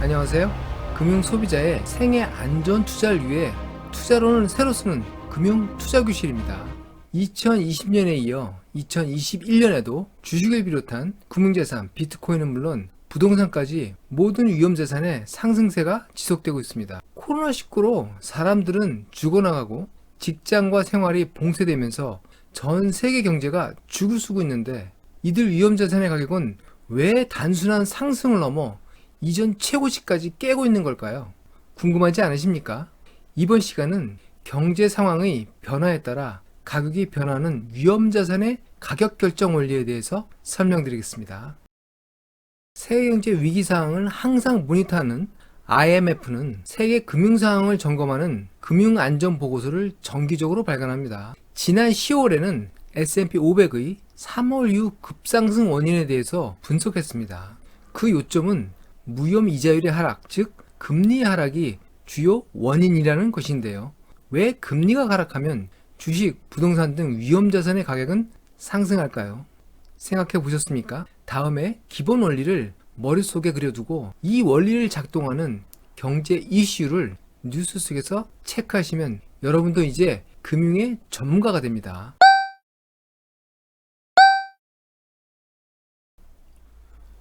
안녕하세요. 금융소비자의 생애 안전 투자를 위해 투자론을 새로 쓰는 금융투자교실입니다. 2020년에 이어 2021년에도 주식을 비롯한 금융자산, 비트코인은 물론 부동산까지 모든 위험자산의 상승세가 지속되고 있습니다. 코로나19로 사람들은 죽어나가고 직장과 생활이 봉쇄되면서 전 세계 경제가 죽을 쓰고 있는데, 이들 위험자산의 가격은 왜 단순한 상승을 넘어 이전 최고치까지 깨고 있는 걸까요? 궁금하지 않으십니까? 이번 시간은 경제 상황의 변화에 따라 가격이 변하는 위험자산의 가격 결정 원리에 대해서 설명드리겠습니다. 세계경제 위기 상황을 항상 모니터하는 IMF는 세계 금융 상황을 점검하는 금융안전보고서를 정기적으로 발간합니다. 지난 10월에는 S&P 500의 3월 이후 급상승 원인에 대해서 분석했습니다. 그 요점은 무염 이자율의 하락, 즉 금리 하락이 주요 원인이라는 것인데요. 왜 금리가 하락하면 주식, 부동산 등 위험자산의 가격은 상승할까요? 생각해 보셨습니까? 다음에 기본 원리를 머릿속에 그려두고 이 원리를 작동하는 경제 이슈를 뉴스 속에서 체크하시면 여러분도 이제 금융의 전문가가 됩니다.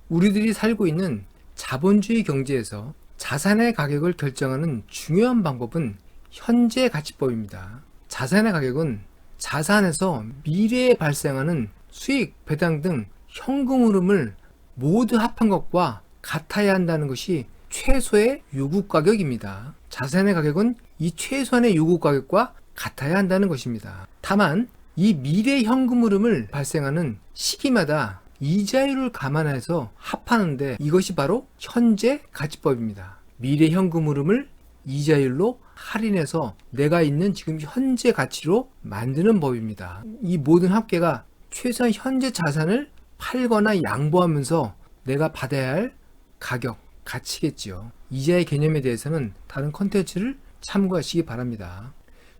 우리들이 살고 있는 자본주의 경제에서 자산의 가격을 결정하는 중요한 방법은 현재 가치법입니다. 자산의 가격은 자산에서 미래에 발생하는 수익, 배당 등 현금 흐름을 모두 합한 것과 같아야 한다는 것이 최소의 요구 가격입니다. 자산의 가격은 이 최소한의 요구 가격과 같아야 한다는 것입니다. 다만 이 미래 현금 흐름을 발생하는 시기마다 이자율을 감안해서 합하는데, 이것이 바로 현재 가치법입니다. 미래 현금 흐름을 이자율로 할인해서 내가 있는 지금 현재 가치로 만드는 법입니다. 이 모든 합계가 최소한 현재 자산을 팔거나 양보하면서 내가 받아야 할 가격, 가치겠지요. 이자의 개념에 대해서는 다른 컨텐츠를 참고하시기 바랍니다.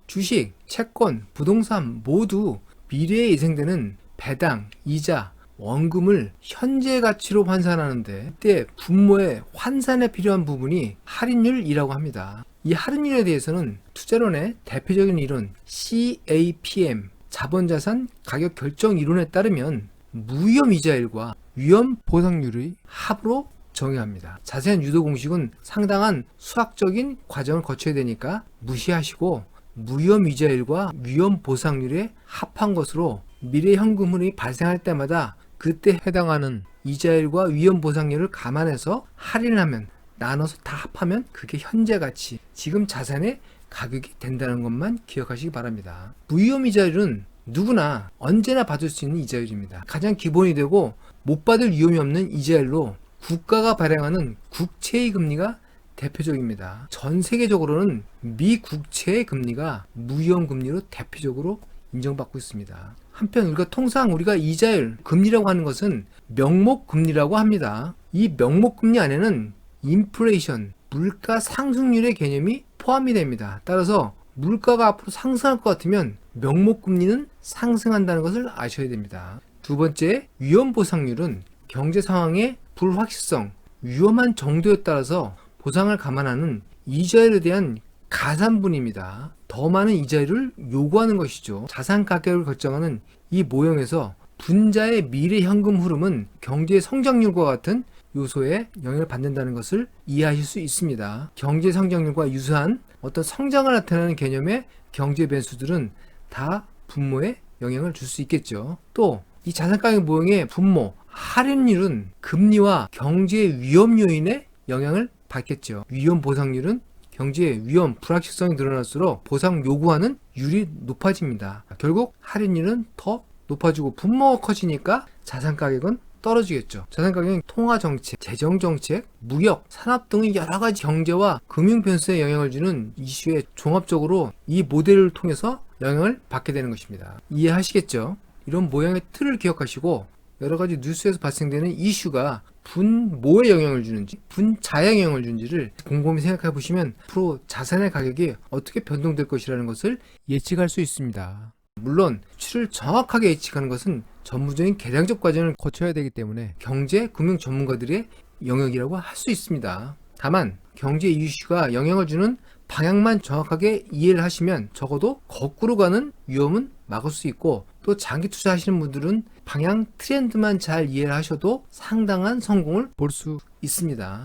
주식, 채권, 부동산 모두 미래에 예상되는 배당, 이자, 원금을 현재 가치로 환산하는데, 이때 분모의 환산에 필요한 부분이 할인율이라고 합니다. 이 할인율에 대해서는 투자론의 대표적인 이론 CAPM, 자본자산 가격 결정 이론에 따르면 무위험 이자율과 위험 보상률의 합으로 정의합니다. 자세한 유도 공식은 상당한 수학적인 과정을 거쳐야 되니까 무시하시고, 무위험 이자율과 위험 보상률에 합한 것으로 미래 현금 흐름이 발생할 때마다 그때 해당하는 이자율과 위험 보상률을 감안해서 할인하면, 나눠서 다 합하면 그게 현재 가치, 지금 자산의 가격이 된다는 것만 기억하시기 바랍니다. 무위험 이자율은 누구나 언제나 받을 수 있는 이자율입니다. 가장 기본이 되고 못 받을 위험이 없는 이자율로 국가가 발행하는 국채의 금리가 대표적입니다. 전 세계적으로는 미국채의 금리가 무위험 금리로 대표적으로 인정받고 있습니다. 한편 통상 우리가 이자율, 금리라고 하는 것은 명목금리라고 합니다. 이 명목금리 안에는 인플레이션, 물가 상승률의 개념이 포함이 됩니다. 따라서 물가가 앞으로 상승할 것 같으면 명목금리는 상승한다는 것을 아셔야 됩니다. 두 번째, 위험보상률은 경제 상황의 불확실성, 위험한 정도에 따라서 보상을 감안하는 이자율에 대한 가산분입니다. 더 많은 이자율을 요구하는 것이죠. 자산 가격을 결정하는 이 모형에서 분자의 미래 현금 흐름은 경제 성장률과 같은 요소에 영향을 받는다는 것을 이해하실 수 있습니다. 경제 성장률과 유사한 어떤 성장을 나타내는 개념의 경제 변수들은 다 분모에 영향을 줄 수 있겠죠. 또 이 자산 가격 모형의 분모, 할인율은 금리와 경제 위험 요인에 영향을 받겠죠. 위험 보상률은 경제의 위험, 불확실성이 늘어날수록 보상 요구하는 율이 높아집니다. 결국 할인율은 더 높아지고 분모가 커지니까 자산 가격은 떨어지겠죠. 자산 가격은 통화 정책, 재정 정책, 무역, 산업 등의 여러 가지 경제와 금융 변수에 영향을 주는 이슈에 종합적으로 이 모델을 통해서 영향을 받게 되는 것입니다. 이해하시겠죠? 이런 모양의 틀을 기억하시고 여러 가지 뉴스에서 발생되는 이슈가 분모에 영향을 주는지, 분자에 영향을 주는지를 곰곰이 생각해 보시면 앞으로 자산의 가격이 어떻게 변동될 것이라는 것을 예측할 수 있습니다. 물론 수치를 정확하게 예측하는 것은 전문적인 계량적 과정을 거쳐야 되기 때문에 경제, 금융 전문가들의 영역이라고 할 수 있습니다. 다만 경제 이슈가 영향을 주는 방향만 정확하게 이해를 하시면 적어도 거꾸로 가는 위험은 막을 수 있고, 또 장기 투자하시는 분들은 방향 트렌드만 잘 이해를 하셔도 상당한 성공을 볼 수 있습니다.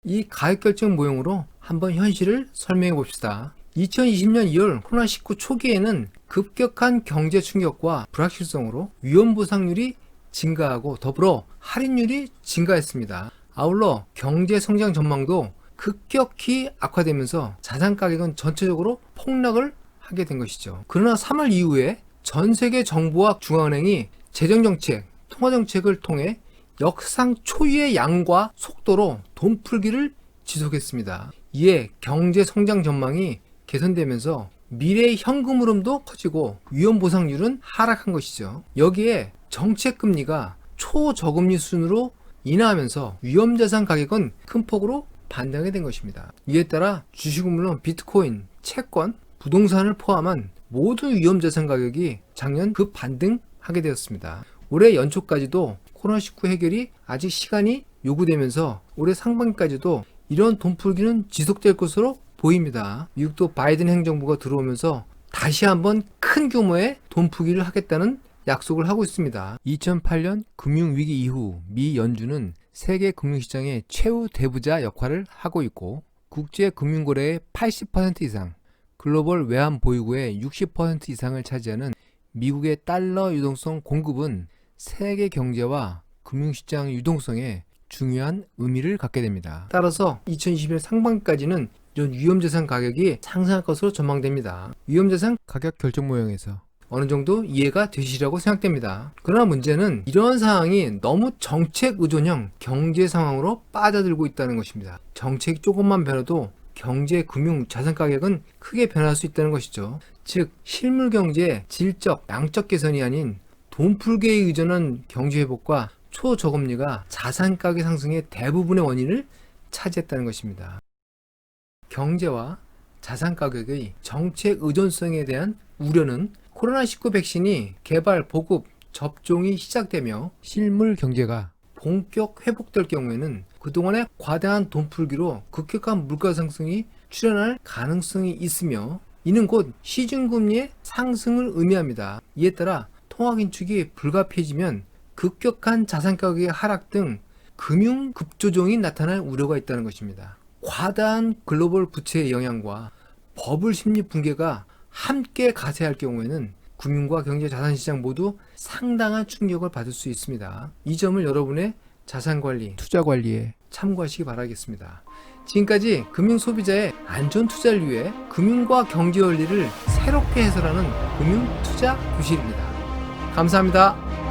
이 가격결정 모형으로 한번 현실을 설명해 봅시다. 2020년 2월 코로나19 초기에는 급격한 경제 충격과 불확실성으로 위험 보상률이 증가하고 더불어 할인율이 증가했습니다. 아울러 경제 성장 전망도 급격히 악화되면서 자산 가격은 전체적으로 폭락을 하게 된 것이죠. 그러나 3월 이후에 전 세계 정부와 중앙은행이 재정정책, 통화정책을 통해 역사상 초유의 양과 속도로 돈 풀기를 지속했습니다. 이에 경제 성장 전망이 개선되면서 미래의 현금 흐름도 커지고 위험 보상률은 하락한 것이죠. 여기에 정책 금리가 초저금리 수준으로 인하하면서 위험자산 가격은 큰 폭으로 반등하게 된 것입니다. 이에 따라 주식은 물론 비트코인, 채권, 부동산을 포함한 모든 위험자산 가격이 작년 급반등하게 되었습니다. 올해 연초까지도 코로나19 해결이 아직 시간이 요구되면서 올해 상반기까지도 이런 돈 풀기는 지속될 것으로 보입니다. 미국도 바이든 행정부가 들어오면서 다시 한번 큰 규모의 돈 풀기를 하겠다는 약속을 하고 있습니다. 2008년 금융위기 이후 미 연준은 세계 금융시장의 최후 대부자 역할을 하고 있고, 국제 금융거래의 80% 이상, 글로벌 외환 보유고의 60% 이상을 차지하는 미국의 달러 유동성 공급은 세계 경제와 금융시장 유동성에 중요한 의미를 갖게 됩니다. 따라서 2021년 상반기까지는 이런 위험자산 가격이 상승할 것으로 전망됩니다. 위험자산 가격 결정 모형에서 어느 정도 이해가 되시리라고 생각됩니다. 그러나 문제는 이런 상황이 너무 정책 의존형 경제 상황으로 빠져들고 있다는 것입니다. 정책이 조금만 변해도 경제, 금융, 자산 가격은 크게 변할 수 있다는 것이죠. 즉, 실물 경제의 질적, 양적 개선이 아닌 돈 풀기에 의존한 경제 회복과 초저금리가 자산 가격 상승의 대부분의 원인을 차지했다는 것입니다. 경제와 자산 가격의 정책 의존성에 대한 우려는 코로나19 백신이 개발, 보급, 접종이 시작되며 실물 경제가 본격 회복될 경우에는 그동안의 과다한 돈 풀기로 급격한 물가 상승이 출현할 가능성이 있으며, 이는 곧 시중금리의 상승을 의미합니다. 이에 따라 통화 긴축이 불가피해지면 급격한 자산 가격의 하락 등 금융 급조정이 나타날 우려가 있다는 것입니다. 과다한 글로벌 부채의 영향과 버블 심리 붕괴가 함께 가세할 경우에는 금융과 경제 자산시장 모두 상당한 충격을 받을 수 있습니다. 이 점을 여러분의 자산관리, 투자관리에 참고하시기 바라겠습니다. 지금까지 금융소비자의 안전 투자를 위해 금융과 경제 원리를 새롭게 해설하는 금융투자교실입니다. 감사합니다.